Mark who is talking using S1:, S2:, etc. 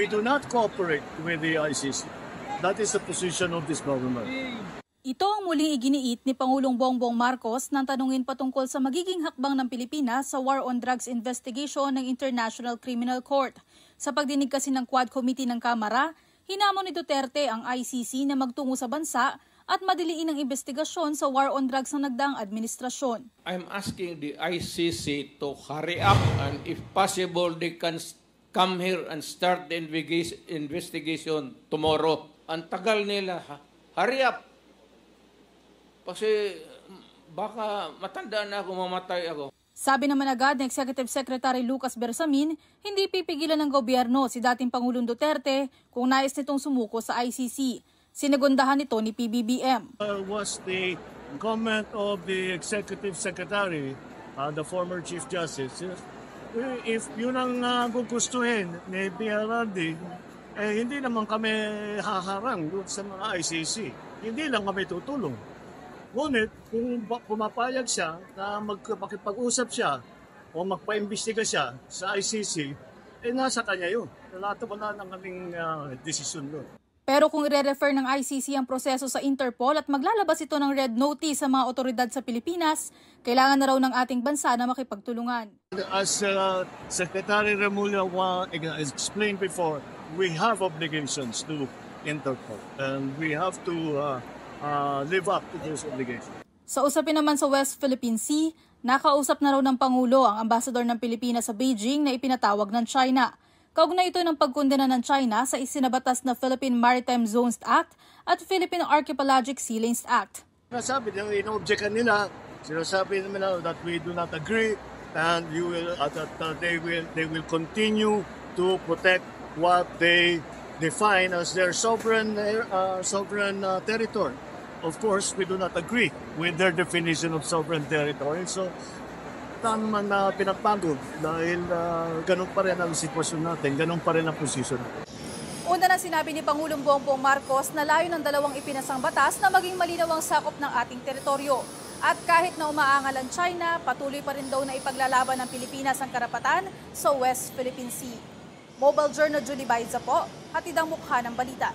S1: We do not cooperate with the ICC. That is the position of this government.
S2: Ito ang muling iginiit ni Pangulong Bongbong Marcos nang tanungin patungkol sa magiging hakbang ng Pilipinas sa war on drugs investigation ng International Criminal Court. Sa pagdinig kasi ng Quad Committee ng Kamara, hinamon ni Duterte ang ICC na magtungo sa bansa at madiliin ang investigasyon sa war on drugs ng nagdaang administrasyon.
S3: I'm asking the ICC to hurry up and if possible they can come here and start the investigation tomorrow. Ang tagal nila, hurry up. Kasi baka matanda na ako, mamatay ako.
S2: Sabi naman agad ng Executive Secretary Lucas Bersamin, hindi pipigilan ng gobyerno si dating Pangulong Duterte kung nais nitong sumuko sa ICC. Sinagundahan ito ni PBBM.
S1: Was the comment of the Executive Secretary, the former Chief Justice, if yun ang gugustuhin ni PRRD, hindi naman kami haharang sa mga ICC. Hindi lang kami tutulong. Ngunit kung pumapayag siya na makipag-usap siya o magpa-imbestiga siya sa ICC, nasa kanya yun. Wala ng kaming desisyon doon.
S2: Pero kung i-refer ng ICC ang proseso sa Interpol at maglalabas ito ng red notice sa mga otoridad sa Pilipinas, kailangan na raw ng ating bansa na makipagtulungan.
S1: As Secretary Remulla explained before, we have obligations to Interpol and we have to live up to those obligations.
S2: Sa usapin naman sa West Philippine Sea, nakausap na raw ng Pangulo ang ambasador ng Pilipinas sa Beijing na ipinatawag ng China. Kaugnay ito ng pagkondena ng China sa isinabatas na Philippine Maritime Zones Act at Philippine Archipelagic Sea Lanes Act.
S1: Sinasabi nila, sinasabi nila that we do not agree and they will continue to protect what they define as their sovereign territory. Of course, we do not agree with their definition of sovereign territory. So, naman na pinapagod dahil ganun pa rin ang sitwasyon natin, ganun pa rin ang posisyon.
S2: Una na sinabi ni Pangulong Bongbong Marcos na layo ng dalawang ipinasang batas na maging malinaw ang sakop ng ating teritoryo. At kahit na umaangal ang China, patuloy pa rin daw na ipaglalaban ng Pilipinas ang karapatan sa West Philippine Sea. Mobile Journal Julie Baiza po, hatid ang mukha ng balita.